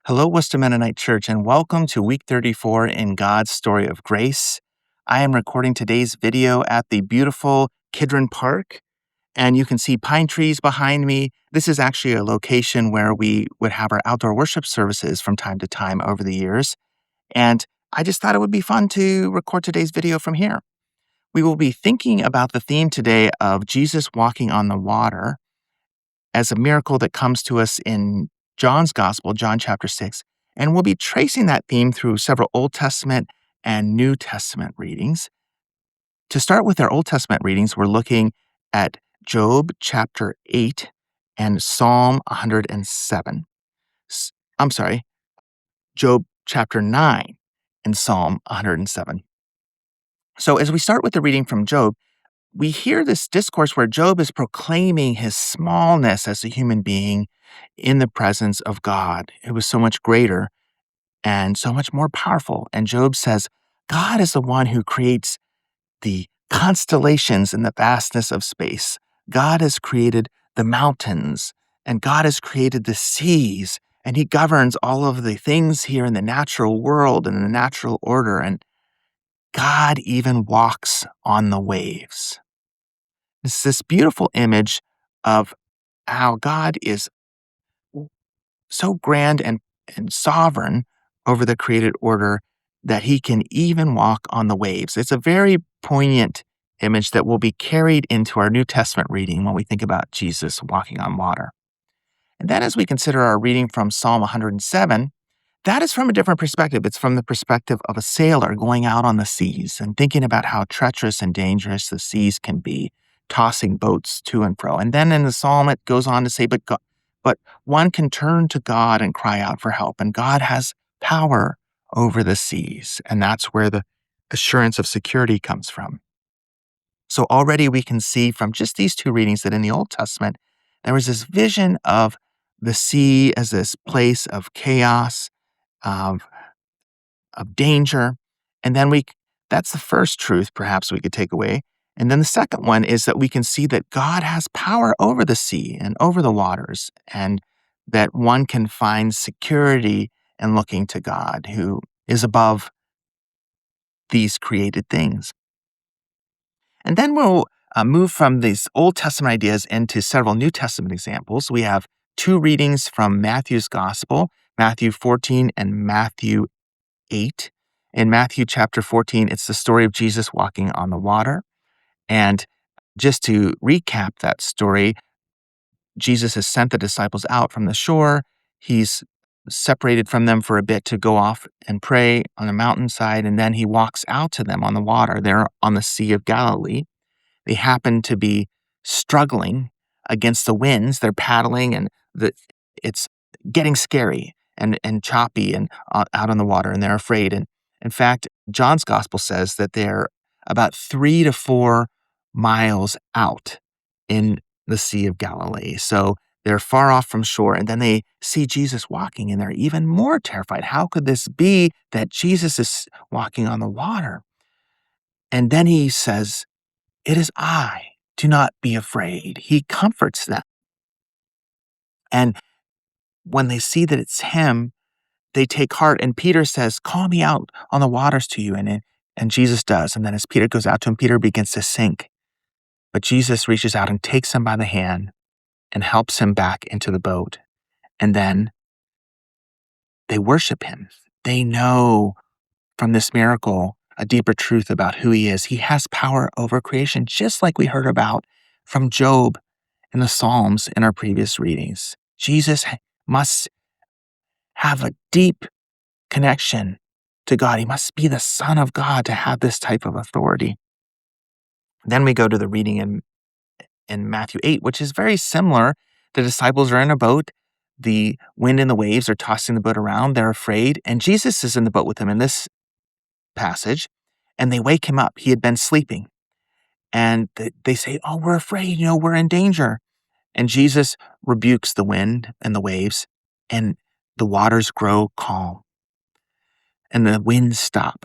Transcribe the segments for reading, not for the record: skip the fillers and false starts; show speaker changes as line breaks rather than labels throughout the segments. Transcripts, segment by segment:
Hello, Wooster Mennonite Church, and welcome to week 34 in God's story of grace. I am recording today's video at the beautiful Kidron Park, and you can see pine trees behind me. This is actually a location where we would have our outdoor worship services from time to time over the years, and I just thought it would be fun to record today's video from here. We will be thinking about the theme today of Jesus walking on the water as a miracle that comes to us in John's Gospel, John chapter 6. And we'll be tracing that theme through several Old Testament and New Testament readings. To start with our Old Testament readings, we're looking at Job chapter 8 and Psalm 107. I'm sorry, Job chapter 9 and Psalm 107. So as we start with the reading from Job, we hear this discourse where Job is proclaiming his smallness as a human being in the presence of God. It was so much greater and so much more powerful. And Job says, God is the one who creates the constellations in the vastness of space. God has created the mountains, and God has created the seas, and he governs all of the things here in the natural world and in the natural order. And God even walks on the waves. It's this beautiful image of how God is so grand and sovereign over the created order that he can even walk on the waves. It's a very poignant image that will be carried into our New Testament reading when we think about Jesus walking on water. And then as we consider our reading from Psalm 107, that is from a different perspective. It's from the perspective of a sailor going out on the seas and thinking about how treacherous and dangerous the seas can be, tossing boats to and fro. And then in the psalm, it goes on to say, but one can turn to God and cry out for help, and God has power over the seas. And that's where the assurance of security comes from. So already we can see from just these two readings that in the Old Testament, there was this vision of the sea as this place of chaos, of, of danger. And then that's the first truth perhaps we could take away. And then the second one is that we can see that God has power over the sea and over the waters, and that one can find security in looking to God, who is above these created things. And then we'll move from these Old Testament ideas into several New Testament examples. We have two readings from Matthew's Gospel, Matthew 14 and Matthew 8. In Matthew chapter 14, it's the story of Jesus walking on the water. And just to recap that story, Jesus has sent the disciples out from the shore. He's separated from them for a bit to go off and pray on a mountainside, and then he walks out to them on the water. They're on the Sea of Galilee. They happen to be struggling against the winds. They're paddling, and it's getting scary and choppy and out on the water, and they're afraid. And in fact, John's gospel says that they're about 3 to 4 miles out in the Sea of Galilee. So they're far off from shore, and then they see Jesus walking, and they're even more terrified. How could this be that Jesus is walking on the water? And then he says, "It is I. Do not be afraid." He comforts them. And when they see that it's him, they take heart. And Peter says, "Call me out on the waters to you." And Jesus does. And then as Peter goes out to him, Peter begins to sink. But Jesus reaches out and takes him by the hand and helps him back into the boat. And then they worship him. They know from this miracle a deeper truth about who he is. He has power over creation, just like we heard about from Job in the Psalms in our previous readings. Jesus must have a deep connection to God. He must be the Son of God to have this type of authority. Then we go to the reading in Matthew 8, which is very similar. The disciples are in a boat. The wind and the waves are tossing the boat around. They're afraid. And Jesus is in the boat with them in this passage. And they wake him up. He had been sleeping. And they say, "Oh, we're afraid. We're in danger." And Jesus rebukes the wind and the waves, and the waters grow calm, and the winds stop.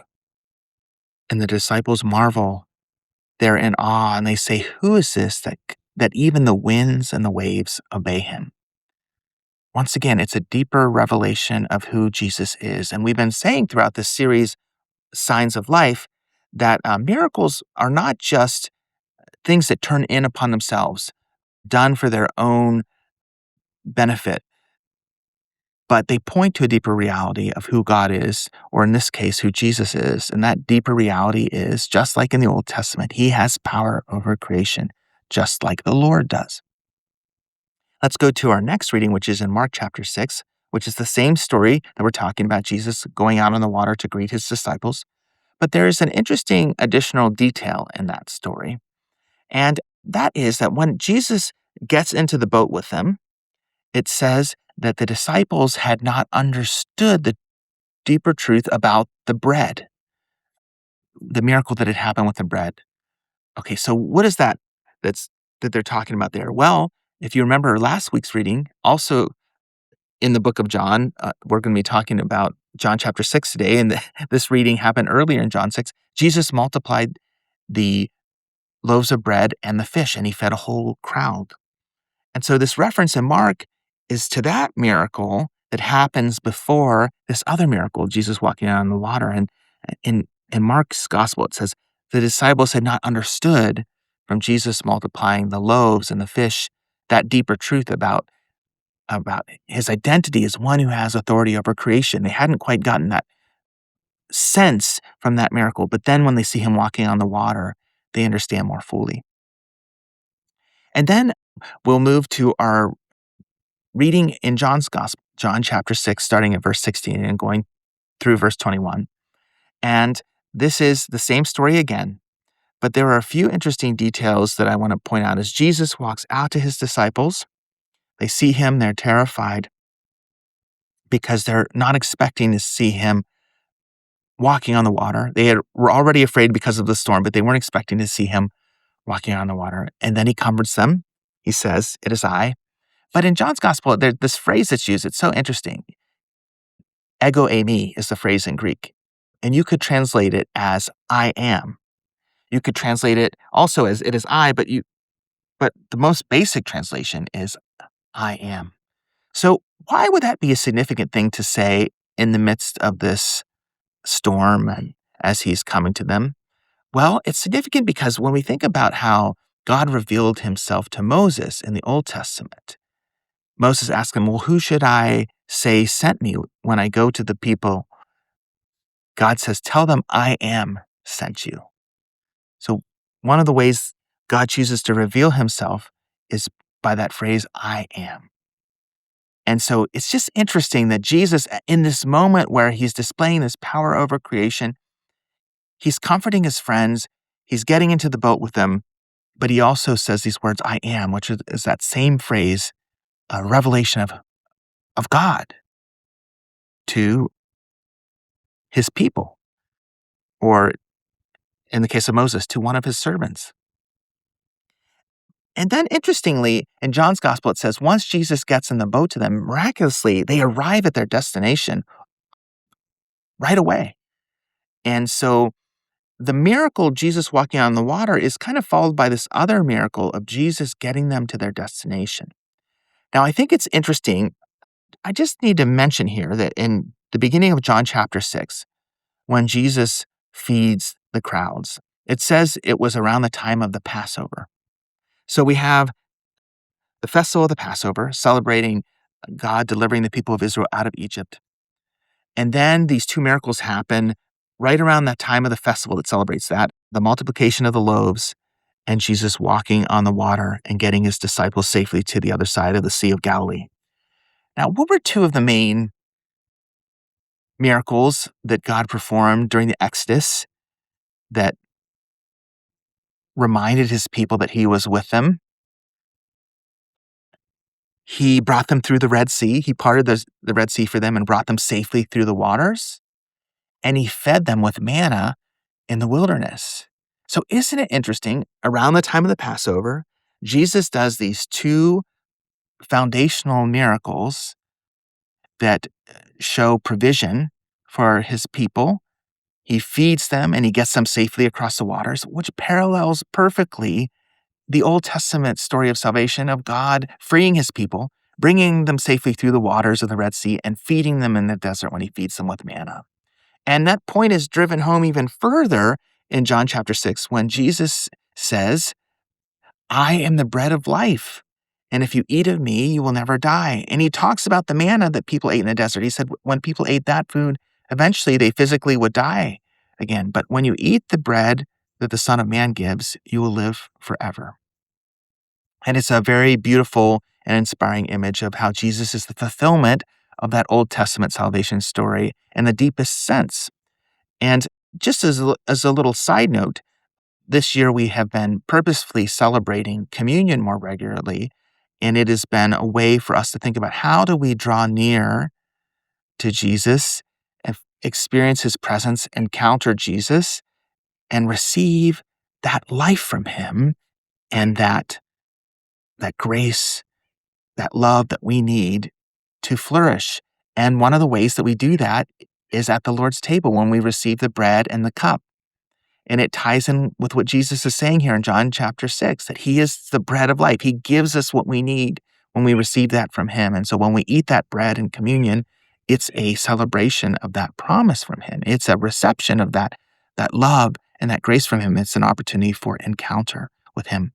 And the disciples marvel. They're in awe, and they say, "Who is this that even the winds and the waves obey him?" once again, it's a deeper revelation of who Jesus is. And we've been saying throughout this series, Signs of Life, that miracles are not just things that turn in upon themselves, done for their own benefit, but they point to a deeper reality of who God is, or in this case, who Jesus is. And that deeper reality is, just like in the Old Testament, he has power over creation, just like the Lord does. Let's go to our next reading, which is in Mark chapter 6, which is the same story that we're talking about, Jesus going out on the water to greet his disciples. But there is an interesting additional detail in that story. And that is that when Jesus gets into the boat with them, it says that the disciples had not understood the deeper truth about the bread, the miracle that had happened with the bread. Okay, so what is that they're talking about there? Well, if you remember last week's reading, also in the book of John, we're going to be talking about John chapter 6 today, and this reading happened earlier in John 6. Jesus multiplied the loaves of bread and the fish, and he fed a whole crowd. And so this reference in Mark is to that miracle that happens before this other miracle, Jesus walking out on the water. And in Mark's gospel, it says, the disciples had not understood from Jesus multiplying the loaves and the fish that deeper truth about his identity as one who has authority over creation. They hadn't quite gotten that sense from that miracle. But then when they see him walking on the water, they understand more fully. And then we'll move to our reading in John's gospel, John chapter 6, starting at verse 16 and going through verse 21. And this is the same story again, but there are a few interesting details that I want to point out. As Jesus walks out to his disciples, they see him, they're terrified because they're not expecting to see him walking on the water. Were already afraid because of the storm, but they weren't expecting to see him walking on the water. And then he comforts them. He says, "It is I." But in John's gospel, there's this phrase that's used. It's so interesting. Ego eimi is the phrase in Greek. And you could translate it as I am. You could translate it also as it is I, but the most basic translation is I am. So why would that be a significant thing to say in the midst of this storm and as he's coming to them? Well, it's significant because when we think about how God revealed himself to Moses in the Old Testament, Moses asked him, well, who should I say sent me when I go to the people? God says, tell them I am sent you. So one of the ways God chooses to reveal himself is by that phrase, I am. And so it's just interesting that Jesus, in this moment where he's displaying this power over creation, he's comforting his friends, he's getting into the boat with them, but he also says these words, I am, which is that same phrase, a revelation of God to his people, or in the case of Moses, to one of his servants. And then interestingly, in John's gospel, it says, once Jesus gets in the boat to them, miraculously, they arrive at their destination right away. And so the miracle, Jesus walking on the water, is kind of followed by this other miracle of Jesus getting them to their destination. Now, I think it's interesting. I just need to mention here that in the beginning of John chapter 6, when Jesus feeds the crowds, it says it was around the time of the Passover. So we have the festival of the Passover, celebrating God delivering the people of Israel out of Egypt. And then these two miracles happen right around that time of the festival that celebrates that, the multiplication of the loaves and Jesus walking on the water and getting his disciples safely to the other side of the Sea of Galilee. Now, what were two of the main miracles that God performed during the Exodus that reminded his people that he was with them? He brought them through the Red Sea. He parted the Red Sea for them and brought them safely through the waters. And he fed them with manna in the wilderness. So isn't it interesting? Around the time of the Passover, Jesus does these two foundational miracles that show provision for his people. He feeds them and he gets them safely across the waters, which parallels perfectly the Old Testament story of salvation of God freeing his people, bringing them safely through the waters of the Red Sea and feeding them in the desert when he feeds them with manna. And that point is driven home even further in John chapter 6 when Jesus says, I am the bread of life. And if you eat of me, you will never die. And he talks about the manna that people ate in the desert. He said when people ate that food, eventually they physically would die again. But when you eat the bread that the Son of Man gives, you will live forever. And it's a very beautiful and inspiring image of how Jesus is the fulfillment of that Old Testament salvation story in the deepest sense. And just as a little side note, this year we have been purposefully celebrating communion more regularly, and it has been a way for us to think about how do we draw near to Jesus and experience his presence, encounter Jesus, and receive that life from him and that grace, that love that we need to flourish. And one of the ways that we do that is at the Lord's table when we receive the bread and the cup. And it ties in with what Jesus is saying here in John chapter 6, that he is the bread of life. He gives us what we need when we receive that from him. And so when we eat that bread in communion, it's a celebration of that promise from him. It's a reception of that love and that grace from him. It's an opportunity for encounter with him.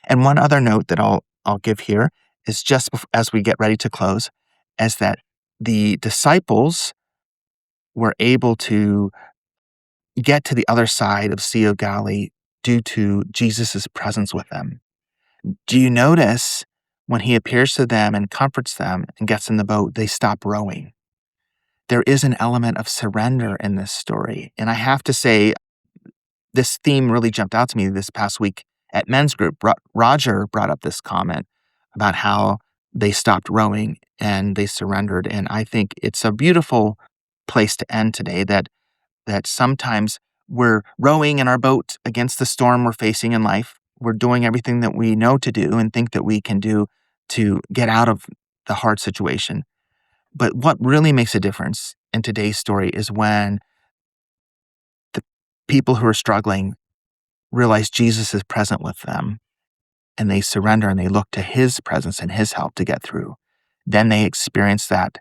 And one other note that I'll give here is just as we get ready to close, is that the disciples were able to get to the other side of Sea of Galilee due to Jesus' presence with them. Do you notice when he appears to them and comforts them and gets in the boat, they stop rowing? There is an element of surrender in this story. And I have to say, this theme really jumped out to me this past week at men's group. Roger brought up this comment about how they stopped rowing and they surrendered. And I think it's a beautiful place to end today, that sometimes we're rowing in our boat against the storm we're facing in life. We're doing everything that we know to do and think that we can do to get out of the hard situation. But what really makes a difference in today's story is when the people who are struggling realize Jesus is present with them and they surrender and they look to his presence and his help to get through. Then they experience that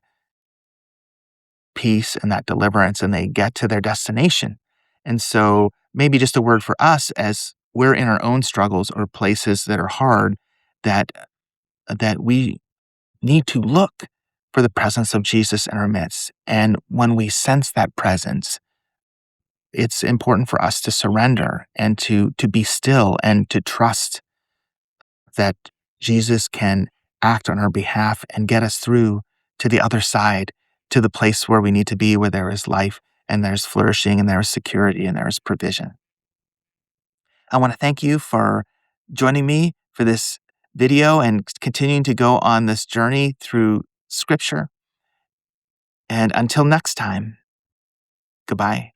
peace and that deliverance and they get to their destination. And so maybe just a word for us as we're in our own struggles or places that are hard, that we need to look for the presence of Jesus in our midst. And when we sense that presence, it's important for us to surrender and to be still and to trust that Jesus can act on our behalf and get us through to the other side, to the place where we need to be, where there is life and there's flourishing and there is security and there is provision. I want to thank you for joining me for this video and continuing to go on this journey through Scripture. And until next time, goodbye.